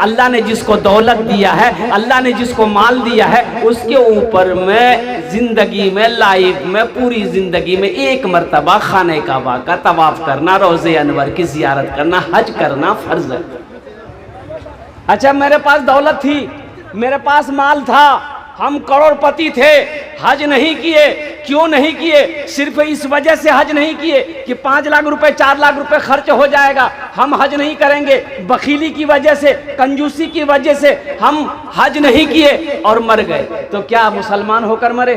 अल्लाह ने जिसको दौलत दिया है, अल्लाह ने जिसको माल दिया है, उसके ऊपर में जिंदगी में, लाइफ में, पूरी जिंदगी में एक मरतबा खाने काबा का तवाफ करना, रोज़े अनवर की जियारत करना, हज करना फर्ज है। अच्छा, मेरे पास दौलत थी, मेरे पास माल था, हम करोड़पति थे, हज नहीं किए। क्यों नहीं किए? सिर्फ इस वजह से हज नहीं किए कि 5 लाख रुपए 4 लाख रुपए खर्च हो जाएगा, हम हज नहीं करेंगे। बखीली की वजह से, कंजूसी की वजह से हम हज नहीं किए और मर गए। तो क्या मुसलमान होकर मरे?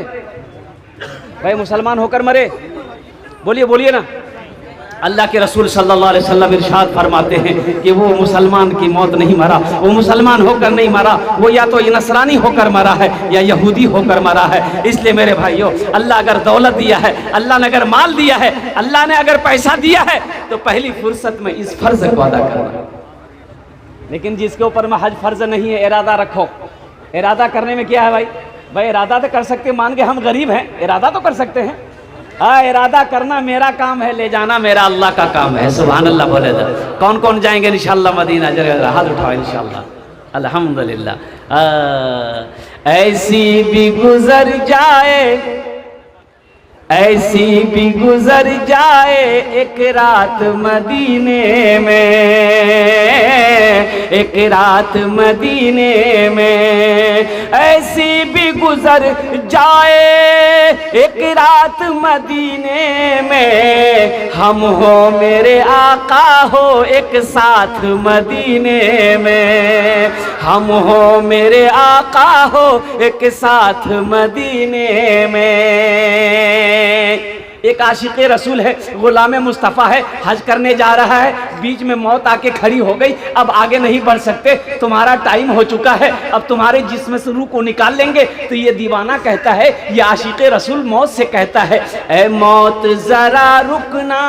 भाई मुसलमान होकर मरे? बोलिए बोलिए ना। अल्लाह के रसूल सल्लल्लाहु अलैहि वसल्लम इरशाद फरमाते हैं कि वो मुसलमान की मौत नहीं मरा, वो मुसलमान होकर नहीं मरा, वो या तो नसरानी होकर मरा है या यहूदी होकर मरा है। इसलिए मेरे भाइयों, अल्लाह अगर दौलत दिया है, अल्लाह ने अगर माल दिया है, अल्लाह ने अगर पैसा दिया है, तो पहली फुर्सत में इस फर्ज को अदा करना। लेकिन जिसके ऊपर में हज फर्ज नहीं है, इरादा रखो। इरादा करने में क्या है भाई? भाई इरादा तो कर सकते, मान के हम गरीब हैं, इरादा तो कर सकते हैं। इरादा करना मेरा काम है, ले जाना मेरा अल्लाह का काम है। सुभान अल्लाह बोले तो कौन कौन जाएंगे इंशाअल्लाह मदीना? जरा हाथ उठाओ इंशाअल्लाह। अल्हम्दुलिल्लाह। ऐसी भी गुजर जाए, ऐसी भी गुजर जाए एक रात मदीने में, एक रात मदीने में, ऐसी भी गुजर जाए एक रात मदीने में, हम हो मेरे आका हो एक साथ मदीने में, हम हो मेरे आका हो एक साथ मदीने में। एक आशिक़ रसूल है, गुलाम मुस्तफ़ा है, हज करने जा रहा है, बीच में मौत आके खड़ी हो गई, अब आगे नहीं बढ़ सकते, तुम्हारा टाइम हो चुका है, अब तुम्हारे जिस्म से रूह को निकाल लेंगे। तो ये दीवाना कहता है, ये आशिक़ रसूल मौत से कहता है, ऐ मौत जरा रुकना,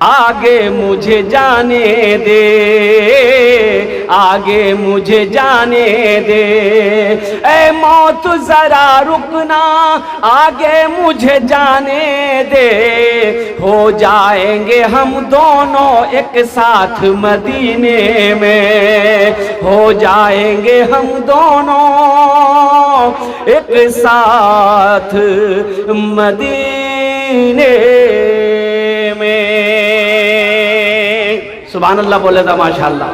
आगे मुझे जाने दे, आगे मुझे जाने दे, ऐ मौत जरा रुकना, आगे मुझे जाने दे, हो जाएंगे हम दोनों एक साथ मदीने में, हो जाएंगे हम दोनों एक साथ मदीने में। सुभान अल्लाह बोले था माशाअल्लाह।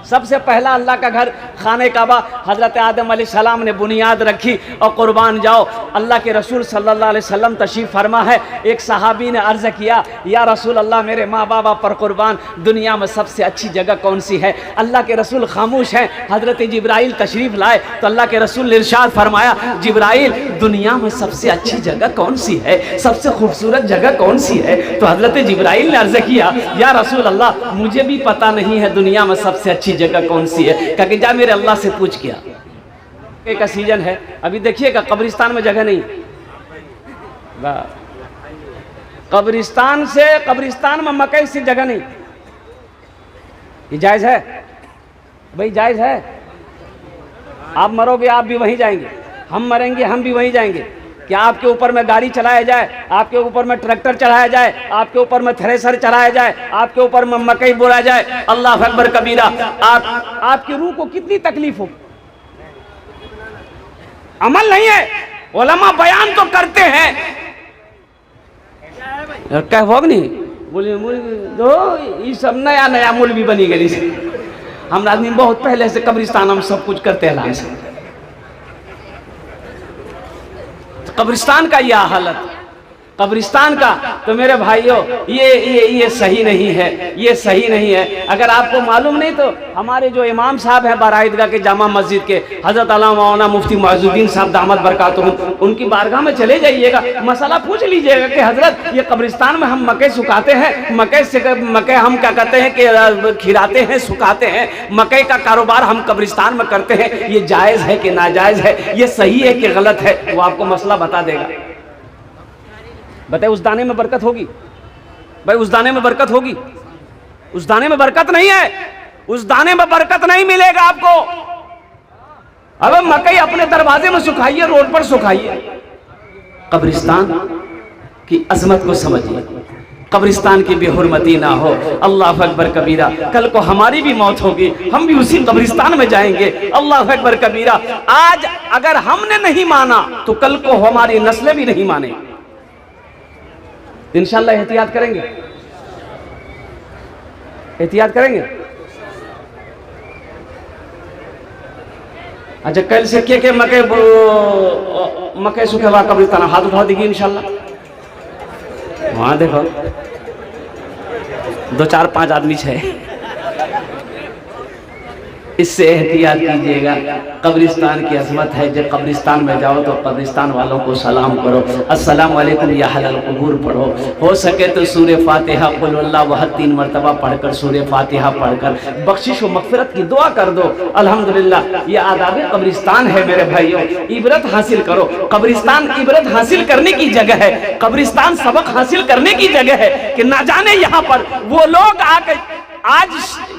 सबसे पहला अल्लाह का घर खाने काबा, हज़रत आदम अलैहिस्सलाम ने बुनियाद रखी और कुर्बान जाओ। अल्लाह के रसूल सल्लल्लाहु अलैहि वसल्लम तशरीफ़ फरमा है। एक सहाबी ने अर्ज़ किया, या रसूल अल्लाह, मेरे माँ बाबा पर कुर्बान, दुनिया में सबसे अच्छी जगह कौन सी है? अल्लाह के रसूल खामोश हैं। हज़रत जिब्राइल तशरीफ़ लाए तो अल्लाह के रसूल ने इरशाद फरमाया, जिब्राइल, दुनिया में सबसे अच्छी जगह कौन सी है, सबसे खूबसूरत जगह कौन सी है? तो हज़रत जिब्राइल ने अर्ज़ किया, या रसूल अल्लाह, मुझे भी पता नहीं है दुनिया में सबसे अच्छी जगह कौन सी है। कहा कि जा मेरे अल्लाह से पूछ किया। का सीजन है, अभी देखिएगा कब्रिस्तान में जगह नहीं, कब्रिस्तान से कब्रिस्तान में मकई से जगह नहीं। ये जायज है भाई? जायज है। आप मरोगे आप भी वहीं जाएंगे, हम मरेंगे हम भी वहीं जाएंगे। क्या आपके ऊपर में गाड़ी चलाया जाए, आपके ऊपर में ट्रैक्टर चलाया जाए, आपके ऊपर में थ्रेसर चलाया जाए, आपके ऊपर में मकई बोया जाए? अल्लाह अकबर कबीरा। आपकी रूह को कितनी तकलीफ हो? अमल नहीं है। उलमा बयान तो करते हैं, कह होग नहीं बोले दो ये सब नया नया मौलवी बनी गई। हम आदमी बहुत पहले से कब्रिस्तान हम सब कुछ करते हैं से। कब्रिस्तान का यह हालत, कब्रिस्तान का, तो मेरे भाइयों ये सही नहीं है, ये सही नहीं है। अगर आपको मालूम नहीं तो हमारे जो इमाम साहब हैं बाराईदगाह के जामा मस्जिद के, हज़रत अल्लामा मौलाना मुफ्ती मुअज़्ज़ुद्दीन साहब दामद बरकातुहू, उनकी बारगाह में चले जाइएगा, मसला पूछ लीजिएगा कि हज़रत ये कब्रिस्तान में हम मकई सुखाते हैं, मकई हम क्या कहते हैं कि खिलाते हैं, सुखाते हैं, मकई का कारोबार हम कब्रिस्तान में करते हैं, ये जायज़ है कि नाजायज़ है, ये सही है कि गलत है? वो आपको मसला बता देगा। बताए उस दाने में बरकत होगी? भाई उस दाने में बरकत होगी? उस दाने में बरकत नहीं है, उस दाने में बरकत नहीं मिलेगा आपको। अब मकई अपने दरवाजे में सुखाइए, रोड पर सुखाइए। कब्रिस्तान की अजमत को समझिए, कब्रिस्तान की बेहुरमती ना हो। अल्लाह अकबर कबीरा। कल को हमारी भी मौत होगी, हम भी उसी कब्रिस्तान में जाएंगे। अल्लाह अकबर कबीरा। आज अगर हमने नहीं माना तो कल को हमारी नस्लें भी नहीं माने। इंशाअल्लाह एहतियात करेंगे, एहतियात करेंगे। अच्छा, कल से के मके सूखे हुआ कब्रिस्तान हाथ उठा देगी इंशाल्लाह। वहां देखो 2 4 5 आदमी है। इससे एहतियात कीजिएगा। कब्रिस्तान की अजमत है। जब कब्रिस्तान में जाओ तो कब्रिस्तान वालों को सलाम करो, अस्सलाम वालेकुम या अहलल कुबूर पढ़ो। हो सके तो सूरे फातिहा कुल हुवल्लाहु अहद 3 मरतबा पढ़कर, सूरे फातिहा पढ़कर बख्शिश व मग़फ़िरत की दुआ कर दो। अल्हम्दुलिल्लाह, ये आदाब कब्रिस्तान है मेरे भाइयों। इबरत हासिल करो। कब्रिस्तान इबरत हासिल करने की जगह है। कब्रिस्तान सबक हासिल करने की जगह है कि ना जाने यहाँ पर वो लोग आके आज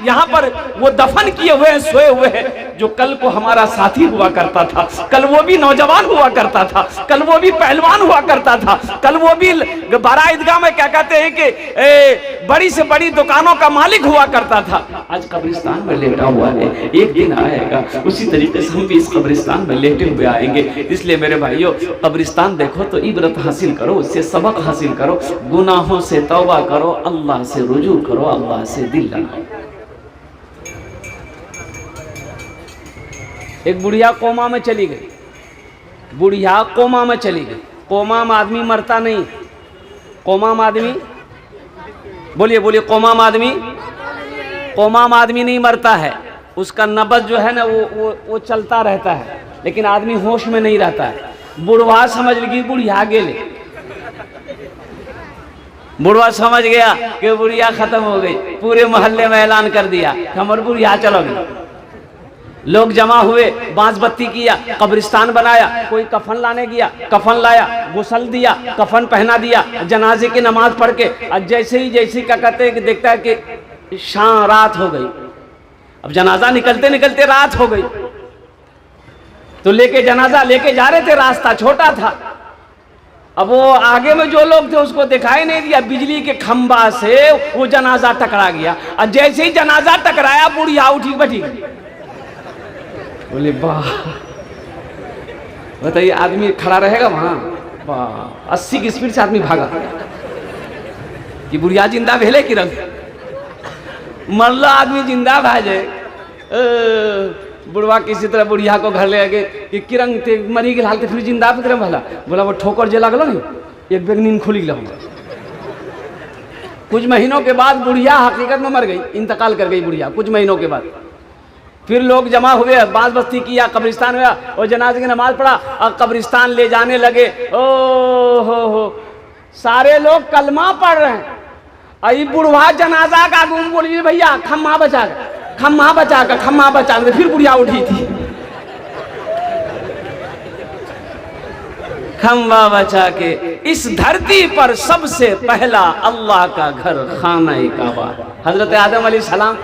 यहाँ पर वो दफन किए हुए हैं, सोए हुए हैं, जो कल को हमारा साथी हुआ करता था, कल वो भी नौजवान हुआ करता था, कल वो भी पहलवान हुआ करता था, कल वो भी बारा ईदगाह में क्या कहते हैं कि बड़ी से बड़ी दुकानों का मालिक हुआ करता था। आज कब्रिस्तान में लेटा हुआ है। एक दिन आएगा उसी तरीके से हम भी इस कब्रिस्तान में लेटे हुए आएंगे। इसलिए मेरे भाइयों, कब्रिस्तान देखो तो इबरत हासिल करो, उससे सबक हासिल करो, गुनाहों से तौबा करो, अल्लाह से रुजू करो, अल्लाह से दिल। एक बुढ़िया कोमा में चली गई। बुढ़िया कोमा में चली गई। कोमा में आदमी मरता नहीं। कोमा में आदमी, बोलिए बोलिए, कोमा में आदमी, कोमा में आदमी नहीं मरता है। उसका नब्ज जो है ना वो चलता रहता है, लेकिन आदमी होश में नहीं रहता है। बुढ़वा समझ लगी बुढ़िया गेले। बुढ़वा समझ गया कि बुढ़िया खत्म हो गई। पूरे मोहल्ले में ऐलान कर दिया हमारे बुढ़िया चलो गई। लोग जमा हुए, बांस बत्ती किया, कब्रिस्तान बनाया। कोई कफन लाने गया, कफन लाया, गुसल दिया, कफन पहना दिया, जनाजे की नमाज पढ़ के। और जैसे ही क्या कहते हैं कि देखता है कि शाम रात हो गई। अब जनाजा निकलते निकलते रात हो गई, तो लेके जनाजा लेके जा रहे थे, रास्ता छोटा था। अब वो आगे में जो लोग थे उसको दिखाई नहीं दिया, बिजली के खंबा से वो जनाजा टकरा गया। और जैसे ही जनाजा टकराया, बुढ़िया उठी बैठी। बोले वाह, बताइए आदमी खड़ा रहेगा वहां? वाह, 80 की स्पीड से आदमी भागा कि बुढ़िया जिंदा भेले कि रंग मरला आदमी जिंदा भाजे। बुढ़वा किसी तरह बुढ़िया को घर ले गए कि किरंग थे मरी गए हालते, फिर जिंदा फिर भला। बोला वो ठोकर जे लगलो नहीं, एक बेग नींद खुली गया। कुछ महीनों के बाद बुढ़िया हकीकत में मर गई, इंतकाल कर गई बुढ़िया कुछ महीनों के बाद। फिर लोग जमा हुए, बाज बस्ती किया, कब्रिस्तान हुआ और जनाजे की नमाज पढ़ा और कब्रिस्तान ले जाने लगे। ओ हो, सारे लोग कलमा पढ़ रहे हैं। अई बुढ़वा जनाजा का गुम बोलिए भैया खम्मा बचा कर फिर बुढ़िया उठी थी। खम्बा बचा के इस धरती पर सबसे पहला अल्लाह का घर खाना काबा। हजरत आदम अलैहिस्सलाम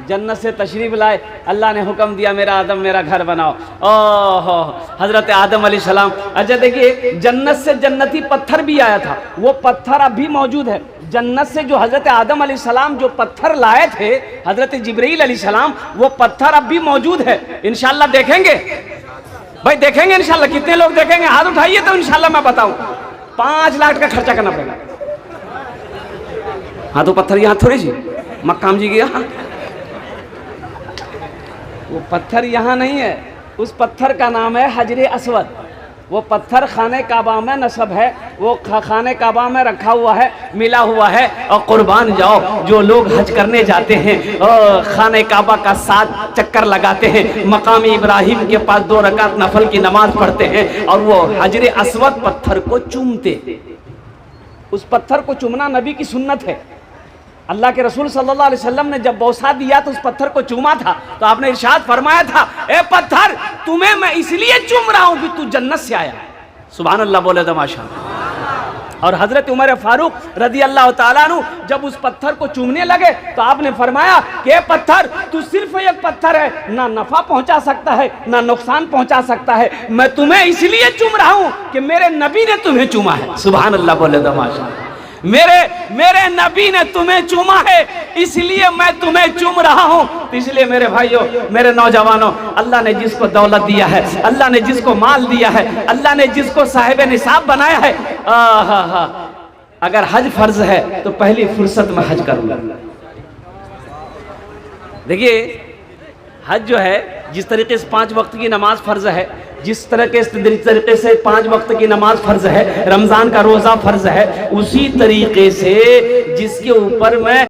जन्नत से तशरीफ लाए, अल्लाह ने हुक्म दिया मेरा आदम मेरा घर बनाओ। ओहो, हजरत आदम अलैहिस्सलाम। अच्छा देखिए, जन्नत से जन्नती पत्थर भी आया था, वो पत्थर अब भी मौजूद है। जन्नत से जो हजरत आदम अलैहिस्सलाम जो पत्थर लाए थे, हजरत जिब्रील अलैहिस्सलाम, वो पत्थर अब भी मौजूद है। इंशाल्लाह देखेंगे भाई, देखेंगे इंशाल्लाह। कितने लोग देखेंगे? हाथ उठाइए तो इंशाल्लाह मैं बताऊं। 5 लाख का खर्चा करना पड़ेगा। हाँ, तो पत्थर यहाँ थोड़ी जी मक्काम जी गया, वो पत्थर यहाँ नहीं है। उस पत्थर का नाम है हजरे अस्वद। वो पत्थर खाने काबा में नस्ब है, वो खाने काबा में रखा हुआ है, मिला हुआ है। और कुर्बान जाओ, जो लोग हज करने जाते हैं और खाने काबा का 7 चक्कर लगाते हैं, मकाम इब्राहिम के पास 2 रकात नफल की नमाज पढ़ते हैं और वो हजरे अस्वद पत्थर को चूमते। उस पत्थर को चूमना नबी की सुन्नत है। अल्लाह के रसूल सल्लल्लाहु अलैहि वसल्लम ने जब बौसा दिया तो उस पत्थर को चूमा था, तो आपने इरशाद फरमाया था, ए पत्थर तुम्हें मैं इसलिए चूम रहा हूं कि तू जन्नत से आया। सुभान अल्लाह बोले तो माशाअल्लाह। और हजरत उमर फारूक रदी अल्लाह ताला अन्हु जब उस पत्थर को चूमने लगे तो आपने फरमाया कि पत्थर तू सिर्फ एक पत्थर है, ना नफा पहुंचा सकता है ना नुकसान पहुंचा सकता है। मैं तुम्हें इसलिए चूम रहा हूं कि मेरे नबी ने तुम्हें चूमा है। सुभान अल्लाह बोले तो माशाअल्लाह। मेरे नबी ने तुम्हें चूमा है, इसलिए मैं तुम्हें चूम रहा हूं। तो इसलिए मेरे भाइयों, मेरे नौजवानों, अल्लाह ने जिसको दौलत दिया है, अल्लाह ने जिसको माल दिया है, अल्लाह ने जिसको साहिब निसाब बनाया है, अगर हज फर्ज है तो पहली फुर्सत में हज करूंगा। देखिए, हज जो है, जिस तरीके से 5 वक्त की नमाज फर्ज है, जिस तरीके से 5 वक्त की नमाज फर्ज है, रमजान का रोजा फर्ज है, उसी तरीके से जिसके ऊपर मैं